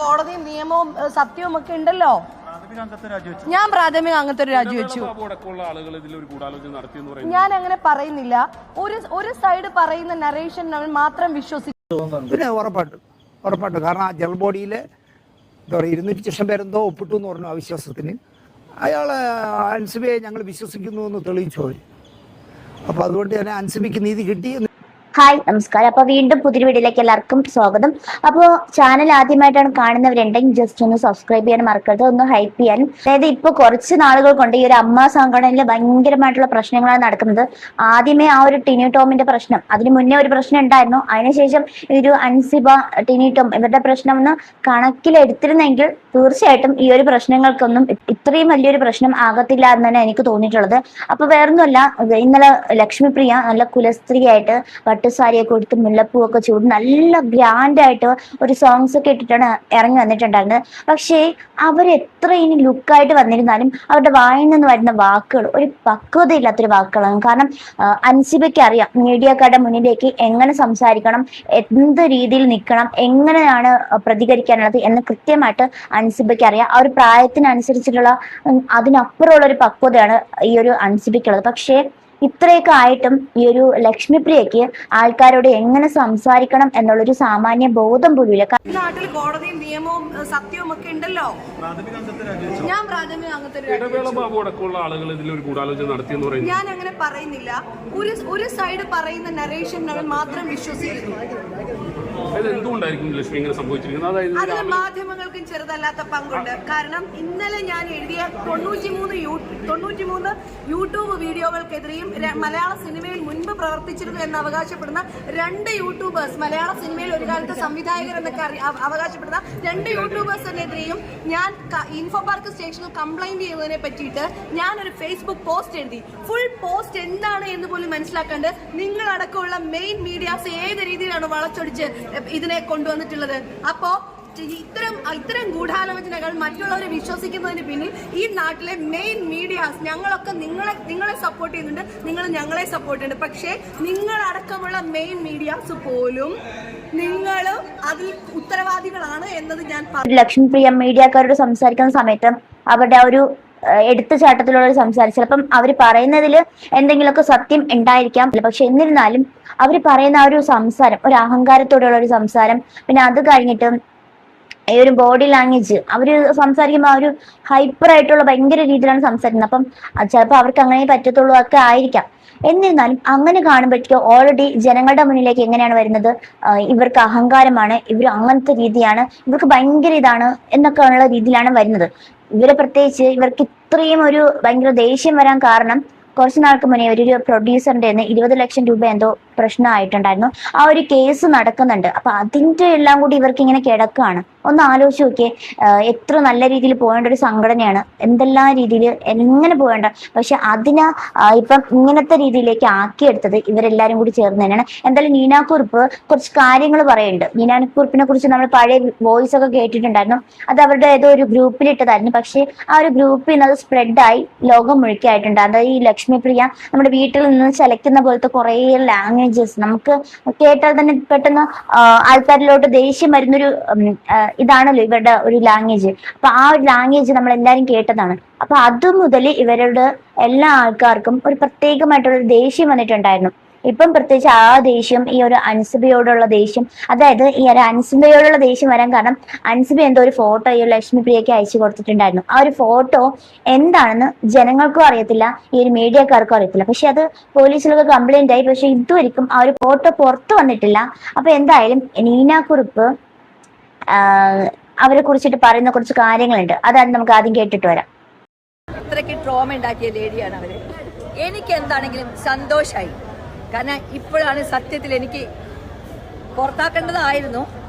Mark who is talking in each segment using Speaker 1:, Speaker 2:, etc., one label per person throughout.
Speaker 1: കോടതിയും നിയമവും സത്യവും ഒക്കെ ഉണ്ടല്ലോ. ഞാൻ പ്രാഥമിക അംഗത്വം രാജിവെച്ചു. ഞാൻ അങ്ങനെ പറയുന്നില്ല. ഒരു സൈഡ് പറയുന്ന നരേഷൻ മാത്രം വിശ്വസിക്കും.
Speaker 2: പിന്നെ ഉറപ്പായിട്ട് കാരണം ആ ജനറൽ ബോഡിയിൽ എന്താ പറയുക 200 പേരെന്തോ ഒപ്പിട്ടു എന്ന് പറഞ്ഞു അവിശ്വാസത്തിന്. അയാളെ അൻസിബയെ ഞങ്ങൾ വിശ്വസിക്കുന്നു എന്ന് തെളിയിച്ചു അവർ. അപ്പോൾ അതുകൊണ്ട് തന്നെ അൻസിബയ്ക്ക് നീതി കിട്ടി.
Speaker 3: ഹായ്, നമസ്കാരം. അപ്പൊ വീണ്ടും പുതിയ വീഡിയോയിലേക്ക് എല്ലാവർക്കും സ്വാഗതം. അപ്പോൾ ചാനൽ ആദ്യമായിട്ടാണ് കാണുന്നവരുണ്ടെങ്കിൽ ജസ്റ്റ് ഒന്ന് സബ്സ്ക്രൈബ് ചെയ്യാൻ മറക്കരുത്, ഒന്ന് ഹൈപ്പ് ചെയ്യാൻ. അതായത് ഇപ്പൊ കുറച്ച് നാളുകൾ കൊണ്ട് ഈ ഒരു അമ്മ സംഘടനയിൽ ഭയങ്കരമായിട്ടുള്ള പ്രശ്നങ്ങളാണ് നടക്കുന്നത്. ആദ്യമേ ആ ഒരു ടിനി ടോമിന്റെ പ്രശ്നം, അതിന് മുന്നേ ഒരു പ്രശ്നം ഉണ്ടായിരുന്നു. അതിനുശേഷം ഈ ഒരു അൻസിബ, ടിനി ടോം ഇവരുടെ പ്രശ്നം ഒന്ന് കണക്കിലെടുത്തിരുന്നെങ്കിൽ തീർച്ചയായിട്ടും ഈ ഒരു പ്രശ്നങ്ങൾക്കൊന്നും ഇത്രയും വലിയൊരു പ്രശ്നം ആകത്തില്ല എന്ന് തന്നെ എനിക്ക് തോന്നിയിട്ടുള്ളത്. അപ്പൊ വേറൊന്നുമല്ല, ഇന്നലെ ലക്ഷ്മിപ്രിയ നല്ല കുലസ്ത്രീയായിട്ട് പട്ടുസാരിയൊക്കെ കൊടുത്ത് മുല്ലപ്പൂവൊക്കെ ചൂട് നല്ല ഗ്രാൻഡായിട്ട് ഒരു സോങ്സ് ഒക്കെ ഇട്ടിട്ടാണ് ഇറങ്ങി വന്നിട്ടുണ്ടായിരുന്നത്. പക്ഷേ അവരെത്ര ഇനി ലുക്കായിട്ട് വന്നിരുന്നാലും അവരുടെ വായിൽ നിന്ന് വരുന്ന വാക്കുകൾ ഒരു പക്വതയില്ലാത്തൊരു വാക്കുകളാണ്. കാരണം അൻസിബയ്ക്ക് അറിയാം മീഡിയക്കാരുടെ മുന്നിലേക്ക് എങ്ങനെ സംസാരിക്കണം, എന്ത് രീതിയിൽ നിൽക്കണം, എങ്ങനെയാണ് പ്രതികരിക്കാനുള്ളത് എന്ന് കൃത്യമായിട്ട് അൻസിബയ്ക്ക് അറിയാം. ആ ഒരു പ്രായത്തിനനുസരിച്ചിട്ടുള്ള അതിനപ്പുറമുള്ള ഒരു പക്വതയാണ് ഈ ഒരു അൻസിബയ്ക്കുള്ളത്. പക്ഷേ ഇത്രയൊക്കെ ആയിട്ടും ഈ ഒരു ലക്ഷ്മിപ്രിയക്ക് ആൾക്കാരോട് എങ്ങനെ സംസാരിക്കണം എന്നുള്ളൊരു സാമാന്യ ബോധം പോലും ഇല്ല.
Speaker 1: നാട്ടിൽ കോടതിയും നിയമവും സത്യവും ഒക്കെ ഉണ്ടല്ലോ. ഞാൻ പ്രാഥമിക അംഗത്വം ഞാൻ അങ്ങനെ പറയുന്നില്ല. ഒരു സൈഡ് പറയുന്ന നരേഷൻ മാത്രം വിശ്വസിക്കുന്നു. അതിൽ മാധ്യമങ്ങൾക്കും ചെറുതല്ലാത്ത പങ്കുണ്ട്. കാരണം ഇന്നലെ ഞാൻ എഴുതിയ 93 യൂട്യൂബ് വീഡിയോകൾക്കെതിരെയും മലയാള സിനിമയിൽ മുൻപ് പ്രവർത്തിച്ചിരുന്നു എന്ന് അവകാശപ്പെടുന്ന 2 യൂട്യൂബേഴ്സ്, മലയാള സിനിമയിൽ ഒരു കാലത്ത് സംവിധായകർ എന്നൊക്കെ അവകാശപ്പെടുന്ന 2 യൂട്യൂബേഴ്സിനെതിരെയും ഞാൻ ഇൻഫോ പാർക്ക് സ്റ്റേഷനിൽ കംപ്ലൈന്റ് ചെയ്യുന്നതിനെ പറ്റിയിട്ട് ഞാനൊരു ഫേസ്ബുക്ക് പോസ്റ്റ് എഴുതി. ഫുൾ പോസ്റ്റ് എന്താണ് എന്ന് പോലും മനസ്സിലാക്കാണ്ട് നിങ്ങളടക്കമുള്ള മെയിൻ മീഡിയാസ് ഏത് രീതിയിലാണ് വളച്ചൊടിച്ച് ഇതിനെ കൊണ്ടുവന്നിട്ടുള്ളത്. അപ്പോ ഇത്തരം ഗൂഢാലോചനകൾ മറ്റുള്ളവരെ വിശ്വസിക്കുന്നതിന് പിന്നിൽ ഈ നാട്ടിലെ മെയിൻ മീഡിയാസ് ഞങ്ങളൊക്കെ നിങ്ങളെ സപ്പോർട്ട് ചെയ്യുന്നുണ്ട്, നിങ്ങൾ ഞങ്ങളെ സപ്പോർട്ട് ചെയ്യുന്നുണ്ട്. പക്ഷേ നിങ്ങളടക്കമുള്ള മെയിൻ മീഡിയാസ് പോലും നിങ്ങൾ അതിൽ ഉത്തരവാദികളാണ് എന്നത് ഞാൻ പറഞ്ഞു.
Speaker 3: ലക്ഷ്മിപ്രിയ മീഡിയക്കാരോട് സംസാരിക്കുന്ന സമയത്ത് അവരുടെ ആ ഒരു എടുത്തുചാട്ടത്തിലുള്ള സംസാരം, ചിലപ്പം അവർ പറയുന്നതിൽ എന്തെങ്കിലുമൊക്കെ സത്യം ഉണ്ടായിരിക്കാം. പക്ഷെ എന്നിരുന്നാലും അവർ പറയുന്ന ആ ഒരു സംസാരം ഒരു അഹങ്കാരത്തോടെയുള്ള ഒരു സംസാരം, പിന്നെ അത് കഴിഞ്ഞിട്ട് ഈ ഒരു ബോഡി ലാംഗ്വേജ് അവര് സംസാരിക്കുമ്പോൾ ആ ഒരു ഹൈപ്പർ ആയിട്ടുള്ള ഭയങ്കര രീതിയിലാണ് സംസാരിക്കുന്നത്. അപ്പം ചിലപ്പോൾ അവർക്ക് അങ്ങനെ പറ്റത്തുള്ളൂ ഒക്കെ ആയിരിക്കാം. എന്നിരുന്നാലും അങ്ങനെ കാണുമ്പോഴേക്കും ഓൾറെഡി ജനങ്ങളുടെ മുന്നിലേക്ക് എങ്ങനെയാണ് വരുന്നത്, ഇവർക്ക് അഹങ്കാരമാണ്, ഇവർ അങ്ങനത്തെ രീതിയാണ്, ഇവർക്ക് ഭയങ്കര ഇതാണ് എന്നൊക്കെ ഉള്ള രീതിയിലാണ് വരുന്നത്. ഇവരെ പ്രത്യേകിച്ച് ഇവർക്ക് ഇത്രയും ഒരു ഭയങ്കര ദേഷ്യം വരാൻ കാരണം കുറച്ച് നാൾക്ക് മുന്നേ ഒരു പ്രൊഡ്യൂസറിന്റെ 20 ലക്ഷം രൂപ എന്തോ പ്രശ്നമായിട്ടുണ്ടായിരുന്നു. ആ ഒരു കേസ് നടക്കുന്നുണ്ട്. അപ്പൊ അതിന്റെ എല്ലാം കൂടി ഇവർക്ക് ഇങ്ങനെ കിടക്കുകയാണ്. ഒന്ന് ആലോചിച്ച് നോക്കിയേ, എത്ര നല്ല രീതിയിൽ പോകേണ്ട ഒരു സംഘടനയാണ്, എന്തെല്ലാം രീതിയിൽ എങ്ങനെ പോകേണ്ട, പക്ഷെ അതിനെ ഇപ്പം ഇങ്ങനത്തെ രീതിയിലേക്ക് ആക്കിയെടുത്തത് ഇവരെല്ലാരും കൂടി ചേർന്ന് തന്നെയാണ്. എന്തായാലും നീനാക്കുറുപ്പ് കുറച്ച് കാര്യങ്ങൾ പറയുന്നുണ്ട്. നീനാക്കുറുപ്പിനെ കുറിച്ച് നമ്മൾ പഴയ വോയിസ് ഒക്കെ കേട്ടിട്ടുണ്ടായിരുന്നു. അത് അവരുടെ ഏതോ ഒരു ഗ്രൂപ്പിൽ ഇട്ടതായിരുന്നു. പക്ഷെ ആ ഒരു ഗ്രൂപ്പിൽ നിന്ന് അത് സ്പ്രെഡായി ലോകം മുഴുക്കായിട്ടുണ്ട്. അതായത് ഈ ലക്ഷ്മിപ്രിയ നമ്മുടെ വീട്ടിൽ നിന്ന് ചലയ്ക്കുന്ന പോലത്തെ കുറെ ലാംഗ്വേജസ് നമുക്ക് കേട്ടാൽ തന്നെ പെട്ടെന്ന് ആൾക്കാരിലോട്ട് ദേഷ്യം വരുന്നൊരു ഇതാണല്ലോ ഇവരുടെ ഒരു ലാംഗ്വേജ്. അപ്പൊ ആ ഒരു ലാംഗ്വേജ് നമ്മൾ എല്ലാരും കേട്ടതാണ്. അപ്പൊ അത് മുതൽ ഇവരുടെ എല്ലാ ആൾക്കാർക്കും ഒരു പ്രത്യേകമായിട്ടുള്ള ദേഷ്യം വന്നിട്ടുണ്ടായിരുന്നു. ഇപ്പം പ്രത്യേകിച്ച് ആ ദേഷ്യം ഈ ഒരു അൻസിബയോടുള്ള ദേഷ്യം, അതായത് ഈ ഒരു അൻസിബയോടുള്ള ദേഷ്യം വരാൻ കാരണം അൻസിബ എന്തോ ഒരു ഫോട്ടോ ഈ ലക്ഷ്മിപ്രിയയ്ക്ക് അയച്ചു കൊടുത്തിട്ടുണ്ടായിരുന്നു. ആ ഒരു ഫോട്ടോ എന്താണെന്ന് ജനങ്ങൾക്കും അറിയത്തില്ല, ഈ ഒരു മീഡിയക്കാർക്കും അറിയത്തില്ല. പക്ഷെ അത് പോലീസിലൊക്കെ കംപ്ലൈന്റ് ആയി. പക്ഷെ ഇതുവരെയും ആ ഒരു ഫോട്ടോ പുറത്തു വന്നിട്ടില്ല. അപ്പൊ എന്തായാലും നീനാക്കുറുപ്പ് അവരെ കുറിച്ചിട്ട് പറയുന്ന കുറച്ച് കാര്യങ്ങളുണ്ട്. അതാണ് നമുക്ക് ആദ്യം കേട്ടിട്ട് വരാം.
Speaker 4: അത്രയ്ക്ക് ട്രോമ ഉണ്ടാക്കിയ ലേഡിയാണ് അവര്. എനിക്ക് എന്താണെങ്കിലും സന്തോഷമായി. കാരണം ഇപ്പോഴാണ് സത്യത്തിൽ എനിക്ക് പുറത്താക്കേണ്ടതായിരുന്നു.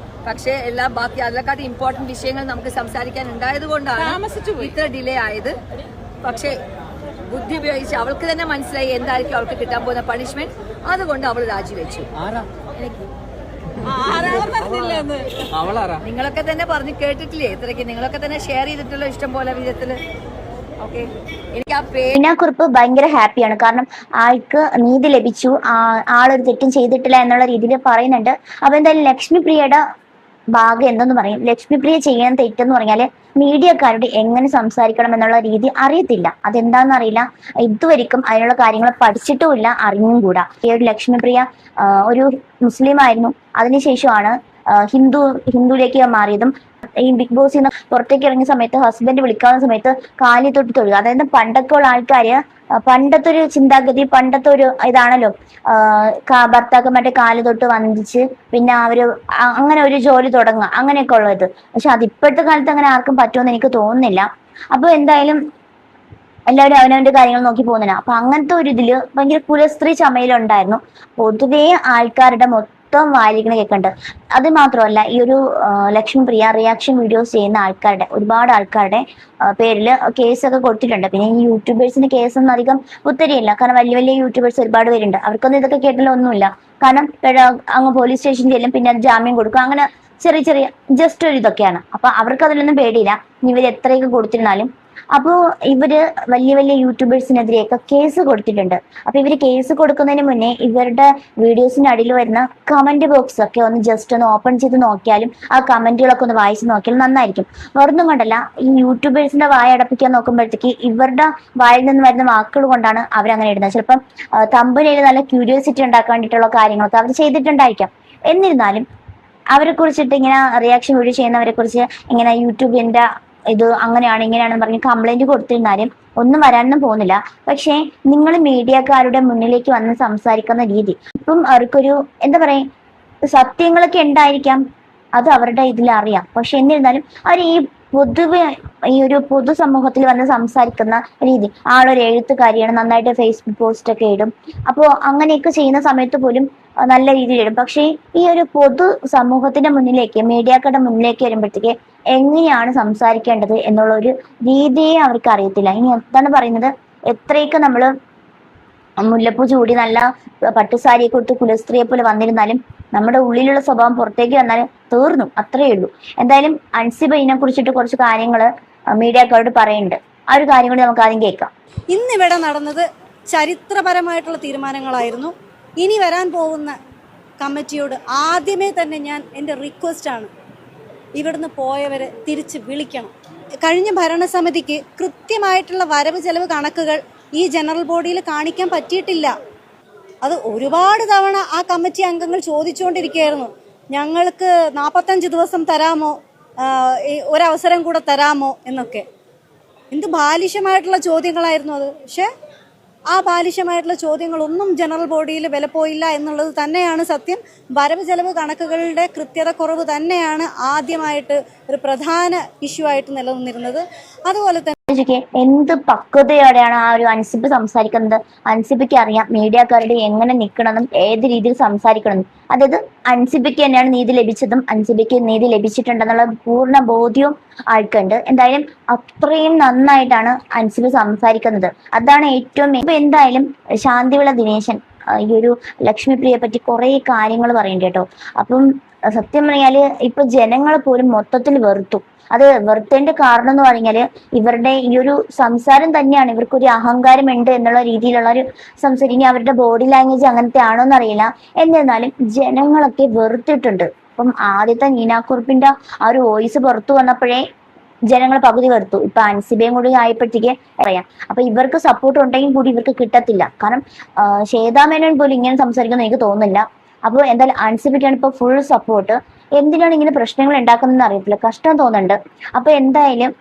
Speaker 4: പക്ഷേ ബാക്കി അതിനെക്കാട്ടി ഇമ്പോർട്ടന്റ് വിഷയങ്ങൾ നമുക്ക് സംസാരിക്കാൻ ഉണ്ടായത് കൊണ്ടാണ് ഇത്ര ഡിലേ ആയത്. പക്ഷേ ബുദ്ധി ഉപയോഗിച്ച് അവൾക്ക് തന്നെ മനസ്സിലായി എന്തായിരിക്കും അവൾക്ക് കിട്ടാൻ പോകുന്ന പണിഷ്മെന്റ്. അതുകൊണ്ട് അവൾ രാജിവെച്ചു. എനിക്ക് നിങ്ങളൊക്കെ തന്നെ പറഞ്ഞു കേട്ടിട്ടില്ലേ, ഇത്രയ്ക്ക് നിങ്ങളൊക്കെ തന്നെ ഷെയർ ചെയ്തിട്ടുള്ള ഇഷ്ടം പോലെ വിധത്തില്.
Speaker 3: നീനാക്കുറുപ്പ് ഭയങ്കര ഹാപ്പിയാണ്. കാരണം ആൾക്ക് നീതി ലഭിച്ചു, ആളൊരു തെറ്റും ചെയ്തിട്ടില്ല എന്നുള്ള രീതിയിൽ പറയുന്നുണ്ട്. അപ്പൊ എന്തായാലും ലക്ഷ്മിപ്രിയയുടെ ഭാഗം എന്തെന്ന് പറയും. ലക്ഷ്മിപ്രിയ ചെയ്യുന്ന തെറ്റെന്ന് പറഞ്ഞാല് മീഡിയക്കാരോട് എങ്ങനെ സംസാരിക്കണം എന്നുള്ള രീതി അറിയത്തില്ല. അതെന്താണെന്ന് അറിയില്ല. ഇതുവരെക്കും അതിനുള്ള കാര്യങ്ങൾ പഠിച്ചിട്ടുമില്ല, അറിഞ്ഞും കൂടാ. ഈ ഒരു ലക്ഷ്മിപ്രിയ ഒരു മുസ്ലിം ആയിരുന്നു. അതിനുശേഷമാണ് ഹിന്ദുയിലേക്ക് മാറിയതും ഈ ബിഗ് ബോസിൽ നിന്ന് പുറത്തേക്ക് ഇറങ്ങിയ സമയത്ത് ഹസ്ബൻഡ് വിളിക്കാവുന്ന സമയത്ത് കാലി തൊട്ട് തൊഴുക. അതായത് പണ്ടൊക്കെ ഉള്ള ആൾക്കാര് പണ്ടത്തെ ഒരു ചിന്താഗതി, പണ്ടത്തെ ഒരു ഇതാണല്ലോ, ഭർത്താക്കന്മാരുടെ കാല് തൊട്ട് വന്ദിച്ച് പിന്നെ അവര് അങ്ങനെ ഒരു ജോലി തുടങ്ങുക, അങ്ങനെയൊക്കെ ഉള്ളത്. പക്ഷെ അത് ഇപ്പോഴത്തെ കാലത്ത് അങ്ങനെ ആർക്കും പറ്റുമെന്ന് എനിക്ക് തോന്നുന്നില്ല. അപ്പൊ എന്തായാലും എല്ലാവരും അവനവന്റെ കാര്യങ്ങൾ നോക്കി പോകുന്നില്ല. അപ്പൊ അങ്ങനത്തെ ഒരു ഇതില് ഭയങ്കര കുലസ്ത്രീ ചമയിലുണ്ടായിരുന്നു. പൊതുവേ ആൾക്കാരുടെ മൊത്തം വായിക്കുന്ന കേൾക്കുന്നുണ്ട്. അത് മാത്രമല്ല, ഈ ഒരു ലക്ഷ്മിപ്രിയ റിയാക്ഷൻ വീഡിയോസ് ചെയ്യുന്ന ആൾക്കാരുടെ ഒരുപാട് ആൾക്കാരുടെ പേരില് കേസൊക്കെ കൊടുത്തിട്ടുണ്ട്. പിന്നെ ഈ യൂട്യൂബേഴ്സിന്റെ കേസൊന്നും അധികം ഉത്തരിയില്ല. കാരണം വലിയ വലിയ യൂട്യൂബേഴ്സ് ഒരുപാട് പേരുണ്ട്. അവർക്കൊന്നും ഇതൊക്കെ കേട്ടാലോ ഒന്നുമില്ല. കാരണം അങ്ങ് പോലീസ് സ്റ്റേഷനിൽ ചെല്ലും, പിന്നെ ജാമ്യം കൊടുക്കും. അങ്ങനെ ചെറിയ ചെറിയ ജസ്റ്റ് ഒരു ഇതൊക്കെയാണ്. അപ്പൊ അവർക്ക് അതിലൊന്നും പേടിയില്ല, ഇവർ എത്രയൊക്കെ കൊടുത്തിരുന്നാലും. അപ്പോ ഇവര് വലിയ വലിയ യൂട്യൂബേഴ്സിനെതിരെയൊക്കെ കേസ് കൊടുത്തിട്ടുണ്ട്. അപ്പൊ ഇവര് കേസ് കൊടുക്കുന്നതിന് മുന്നേ ഇവരുടെ വീഡിയോസിന്റെ അടിയിൽ വരുന്ന കമന്റ് ബോക്സ് ഒക്കെ ഒന്ന് ജസ്റ്റ് ഒന്ന് ഓപ്പൺ ചെയ്ത് നോക്കിയാലും ആ കമന്റുകളൊക്കെ ഒന്ന് വായിച്ച് നോക്കിയാലും നന്നായിരിക്കും. വേറൊന്നും കൊണ്ടല്ല, ഈ യൂട്യൂബേഴ്സിന്റെ വായ അടപ്പിക്കാൻ നോക്കുമ്പോഴത്തേക്ക് ഇവരുടെ വായിൽ നിന്ന് വരുന്ന വാക്കുകൾ കൊണ്ടാണ് അവരങ്ങനെ ഇടുന്നത്. ചിലപ്പം തമ്പനയിൽ നല്ല ക്യൂരിയോസിറ്റി ഉണ്ടാക്കാൻ വേണ്ടിയിട്ടുള്ള കാര്യങ്ങളൊക്കെ അവർ ചെയ്തിട്ടുണ്ടായിരിക്കാം. എന്നിരുന്നാലും അവരെ കുറിച്ചിട്ട് ഇങ്ങനെ റിയാക്ഷൻ വീഡിയോ ചെയ്യുന്നവരെ കുറിച്ച് ഇങ്ങനെ യൂട്യൂബിന്റെ ഇത് അങ്ങനെയാണ് ഇങ്ങനെയാണെന്ന് പറഞ്ഞ് കംപ്ലൈന്റ് കൊടുത്തിരുന്നാലും ഒന്നും വരാനൊന്നും പോകുന്നില്ല. പക്ഷേ നിങ്ങൾ മീഡിയക്കാരുടെ മുന്നിലേക്ക് വന്ന് സംസാരിക്കുന്ന രീതി, ഇപ്പം അവർക്കൊരു എന്താ പറയാ, സത്യങ്ങളൊക്കെ ഉണ്ടായിരിക്കാം, അത് അവരുടെ ഇതിൽ അറിയാം. പക്ഷെ എന്നിരുന്നാലും അവർ ഈ പൊതുവെ ഈ ഒരു പൊതുസമൂഹത്തിൽ വന്ന് സംസാരിക്കുന്ന രീതി, ആളൊരു എഴുത്തുകാരിയാണ്, നന്നായിട്ട് ഫേസ്ബുക്ക് പോസ്റ്റ് ഒക്കെ ഇടും. അപ്പോൾ അങ്ങനെയൊക്കെ ചെയ്യുന്ന സമയത്ത് പോലും നല്ല രീതിയിൽ ഇടും. പക്ഷേ ഈ ഒരു പൊതു സമൂഹത്തിന്റെ മുന്നിലേക്ക്, മീഡിയക്കാരുടെ മുന്നിലേക്ക് വരുമ്പോഴത്തേക്ക് എങ്ങനെയാണ് സംസാരിക്കേണ്ടത് എന്നുള്ള ഒരു രീതിയെ അവർക്ക് അറിയത്തില്ല. ഇനി എന്താണ് പറയുന്നത്, എത്രയൊക്കെ നമ്മള് മുല്ലപ്പൂ ചൂടി നല്ല പട്ടുസാരിയെ കൊടുത്ത് കുലസ്ത്രീയെ പോലെ വന്നിരുന്നാലും നമ്മുടെ ഉള്ളിലുള്ള സ്വഭാവം പുറത്തേക്ക് വന്നാലും തീർന്നു, അത്രയേ ഉള്ളൂ. എന്തായാലും അൻസിബ ഇതിനെ കുറിച്ചിട്ട് കുറച്ച് കാര്യങ്ങള് മീഡിയക്കാരോട് പറയുന്നുണ്ട്. ആ ഒരു കാര്യം കൂടി നമുക്ക് ആദ്യം കേൾക്കാം.
Speaker 5: ഇന്നിവിടെ നടന്നത് ചരിത്രപരമായിട്ടുള്ള തീരുമാനങ്ങളായിരുന്നു. ഇനി വരാൻ പോകുന്ന കമ്മിറ്റിയോട് ആദ്യമേ തന്നെ ഞാൻ എൻ്റെ റിക്വസ്റ്റാണ്, ഇവിടുന്ന് പോയവരെ തിരിച്ച് വിളിക്കണം. കഴിഞ്ഞ ഭരണസമിതിക്ക് കൃത്യമായിട്ടുള്ള വരവ് ചെലവ് കണക്കുകൾ ഈ ജനറൽ ബോഡിയിൽ കാണിക്കാൻ പറ്റിയിട്ടില്ല. അത് ഒരുപാട് തവണ ആ കമ്മിറ്റി അംഗങ്ങൾ ചോദിച്ചുകൊണ്ടിരിക്കുകയായിരുന്നു, ഞങ്ങൾക്ക് 45 ദിവസം തരാമോ, ഒരവസരം കൂടെ തരാമോ എന്നൊക്കെ. എന്ത് ബാലിശമായിട്ടുള്ള ചോദ്യങ്ങളായിരുന്നു അത്. പക്ഷെ ആ ബാലിശമായിട്ടുള്ള ചോദ്യങ്ങളൊന്നും ജനറൽ ബോഡിയിൽ വിലപ്പോയില്ല എന്നുള്ളത് തന്നെയാണ് സത്യം. വരവ് ചെലവ് കണക്കുകളുടെ കൃത്യത കുറവ് തന്നെയാണ് ആദ്യമായിട്ട് ഒരു പ്രധാന ഇഷ്യൂ ആയിട്ട് നിലനിന്നിരുന്നത്. അതുപോലെ തന്നെ
Speaker 3: എന്ത് പക്വതയോടെയാണ് ആ ഒരു അൻസിബ് സംസാരിക്കുന്നത്. അൻസിബയ്ക്ക് അറിയാം മീഡിയക്കാരുടെ എങ്ങനെ നിൽക്കണമെന്നും ഏത് രീതിയിൽ സംസാരിക്കണമെന്നും. അതായത് അൻസിബയ്ക്ക് തന്നെയാണ് നീതി ലഭിച്ചതും അൻസിബയ്ക്ക് നീതി ലഭിച്ചിട്ടുണ്ടെന്നുള്ള പൂർണ്ണ ബോധ്യവും ആൾക്കുണ്ട്. എന്തായാലും അത്രയും നന്നായിട്ടാണ് അൻസിബ് സംസാരിക്കുന്നത്. അതാണ് ഏറ്റവും. ഇപ്പൊ എന്തായാലും ശാന്തിവിള ദിനേശൻ ഈ ഒരു ലക്ഷ്മിപ്രിയയെ പറ്റി കുറെ കാര്യങ്ങൾ പറയുന്നുണ്ട് കേട്ടോ. അപ്പം സത്യം പറഞ്ഞാല് ഇപ്പൊ ജനങ്ങൾ പോലും മൊത്തത്തിൽ വെറുത്തു. അത് വെറുത്തേണ്ട കാരണം എന്ന് പറഞ്ഞാല് ഇവരുടെ ഈ ഒരു സംസാരം തന്നെയാണ്. ഇവർക്കൊരു അഹങ്കാരം ഉണ്ട് എന്നുള്ള രീതിയിലുള്ള ഒരു സംസാരം. ഇനി അവരുടെ ബോഡി ലാംഗ്വേജ് അങ്ങനത്തെ ആണോ എന്നറിയില്ല. എന്നിരുന്നാലും ജനങ്ങളൊക്കെ വെറുത്തിട്ടുണ്ട്. അപ്പം ആദ്യത്തെ നീനാക്കുറുപ്പിന്റെ ആ ഒരു വോയിസ് പുറത്തു വന്നപ്പോഴേ ജനങ്ങൾ പകുതി വെറുത്തു. ഇപ്പൊ അൻസിബയും കൂടി ആയപ്പോഴത്തേക്ക് പറയാം. അപ്പൊ ഇവർക്ക് സപ്പോർട്ട് ഉണ്ടെങ്കിൽ കൂടി ഇവർക്ക് കിട്ടത്തില്ല. കാരണം ശ്വേതാമേനോൻ പോലും ഇങ്ങനെ സംസാരിക്കുന്ന എനിക്ക് തോന്നുന്നില്ല. അപ്പോൾ എന്തായാലും അൻസിബയ്ക്കാണ് ഇപ്പൊ ഫുൾ സപ്പോർട്ട്. എന്തിനാണ് ഇങ്ങനെ പ്രശ്നങ്ങൾ ഉണ്ടാക്കുന്നതെന്ന് അറിയത്തില്ല, കഷ്ടം തോന്നുന്നുണ്ട്. അപ്പൊ എന്തായാലും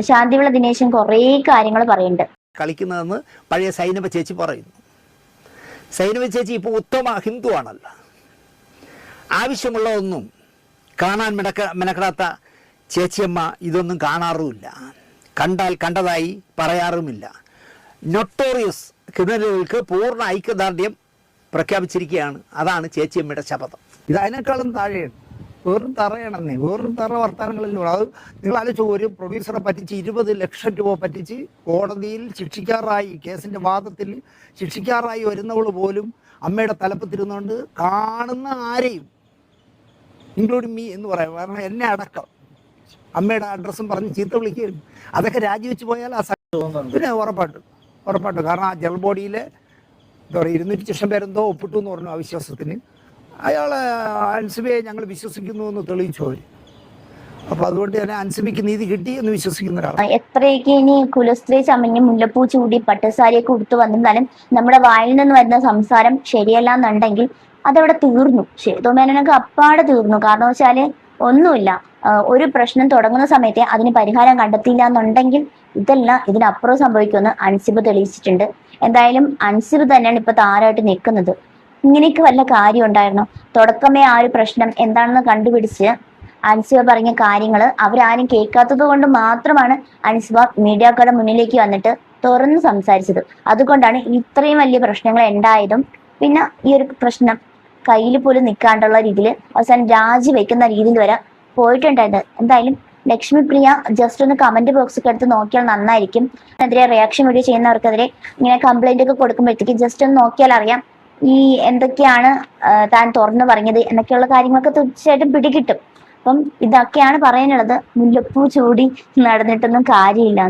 Speaker 3: ശാന്തിവിള ദിനേശൻ കുറേ കാര്യങ്ങൾ പറയുന്നുണ്ട്.
Speaker 2: കളിക്കുന്നതെന്ന് പഴയ സൈനബ ചേച്ചി പറയുന്നു. സൈനബ ചേച്ചി ഇപ്പോൾ ഉത്തമ ഹിന്ദു ആണല്ലോ. ആവശ്യമുള്ളതൊന്നും കാണാൻ മെനക്കെടാത്ത ചേച്ചിയമ്മ ഇതൊന്നും കാണാറുമില്ല, കണ്ടാൽ കണ്ടതായി പറയാറുമില്ല. നൊട്ടോറിയസ് ക്രിമിനലുകൾക്ക് പൂർണ്ണ ഐക്യദാർഢ്യം പ്രഖ്യാപിച്ചിരിക്കുകയാണ്. അതാണ് ചേച്ചിയമ്മയുടെ ശപഥം. ഇത് അതിനേക്കാളും താഴെയാണ്. വെറും തറയണമെന്നേ, വെറും തറ വർത്തമാനങ്ങളിലും. അത് നിങ്ങൾ ആലോചിച്ചു, ഒരു പ്രൊഡ്യൂസറെ പറ്റിച്ച് 20 ലക്ഷം രൂപ പറ്റിച്ച് കോടതിയിൽ ശിക്ഷിക്കാറായി, കേസിൻ്റെ വാദത്തിൽ ശിക്ഷിക്കാറായി വരുന്നവൾ പോലും അമ്മയുടെ തലപ്പത്തിരുന്നുകൊണ്ട് കാണുന്ന ആരെയും ഇൻക്ലൂഡിങ് മീ എന്ന് പറയാം, കാരണം എന്നെ അടക്കം അമ്മയുടെ അഡ്രസ്സും പറഞ്ഞ് ചീത്ത വിളിക്കുകയും അതൊക്കെ രാജിവെച്ച് പോയാൽ ആ പിന്നെ ഉറപ്പായിട്ടും. കാരണം ആ ജനറൽ ബോഡിയിൽ എന്താ പറയുക 200 ലക്ഷം പേരെന്തോ ഒപ്പിട്ടു എന്ന് പറഞ്ഞു അവിശ്വാസത്തിന്. അയാളെ അൻസിബയെ ഞങ്ങൾ വിശ്വസിക്കുന്നു എന്ന് തെളിയിച്ചു അവർ. അപ്പോൾ അതുകൊണ്ട് തന്നെ അൻസിബയ്ക്ക് നീതി കിട്ടി എന്ന് വിശ്വസിക്കുന്ന ഒരാളാണ്.
Speaker 3: എത്രയൊക്കെ ഇനി കുലസ്ത്രീ ചമഞ്ഞ് മുല്ലപ്പൂ ചൂടി പട്ടുസാരിയൊക്കെ ഉടുത്തു വന്നിരുന്നാലും നമ്മുടെ വായിൽ നിന്ന് വരുന്ന സംസാരം ശരിയല്ല എന്നുണ്ടെങ്കിൽ അതവിടെ തീർന്നു. സേതുമേനോനൊക്കെ അപ്പാടെ തീർന്നു. കാരണം വെച്ചാല് ഒന്നുമില്ല, ഒരു പ്രശ്നം തുടങ്ങുന്ന സമയത്ത് അതിന് പരിഹാരം കണ്ടെത്തിയില്ല എന്നുണ്ടെങ്കിൽ ഇതെല്ലാം ഇതിനപ്പുറം സംഭവിക്കുമെന്ന് അൻസിബ് തെളിയിച്ചിട്ടുണ്ട്. എന്തായാലും അൻസിബ് തന്നെയാണ് ഇപ്പൊ താരമായിട്ട് നിൽക്കുന്നത്. ഇങ്ങനെയൊക്കെ വല്ല കാര്യം ഉണ്ടായിരുന്നു? തുടക്കമേ ആ ഒരു പ്രശ്നം എന്താണെന്ന് കണ്ടുപിടിച്ച് അൻസിബ പറഞ്ഞ കാര്യങ്ങൾ അവരാരും കേൾക്കാത്തത് കൊണ്ട് മാത്രമാണ് അൻസിബ മീഡിയക്കാരുടെ മുന്നിലേക്ക് വന്നിട്ട് തുറന്ന് സംസാരിച്ചത്. അതുകൊണ്ടാണ് ഇത്രയും വലിയ പ്രശ്നങ്ങൾ ഉണ്ടായതും പിന്നെ ഈ ഒരു പ്രശ്നം കയ്യിൽ പോലും നിൽക്കാണ്ടുള്ള രീതിയിൽ അവസാനം രാജിവെക്കുന്ന രീതിയിൽ വരെ പോയിട്ടുണ്ടായത്. എന്തായാലും ലക്ഷ്മി പ്രിയ ജസ്റ്റ് ഒന്ന് കമന്റ് ബോക്സ് ഒക്കെ എടുത്ത് നോക്കിയാൽ നന്നായിരിക്കും. അതിനെതിരെ റിയാക്ഷൻ വീഡിയോ ചെയ്യുന്നവർക്കെതിരെ ഇങ്ങനെ കംപ്ലൈന്റ് ഒക്കെ കൊടുക്കുമ്പോഴത്തേക്ക് ജസ്റ്റ് ഒന്ന് നോക്കിയാൽ അറിയാം ഈ എന്തൊക്കെയാണ് താൻ തുറന്നു പറഞ്ഞത് എന്നൊക്കെയുള്ള കാര്യങ്ങളൊക്കെ തീർച്ചയായിട്ടും പിടികിട്ടും. അപ്പം ഇതൊക്കെയാണ് പറയാനുള്ളത്. മുല്ലപ്പൂ ചൂടി നടന്നിട്ടൊന്നും കാര്യമില്ല.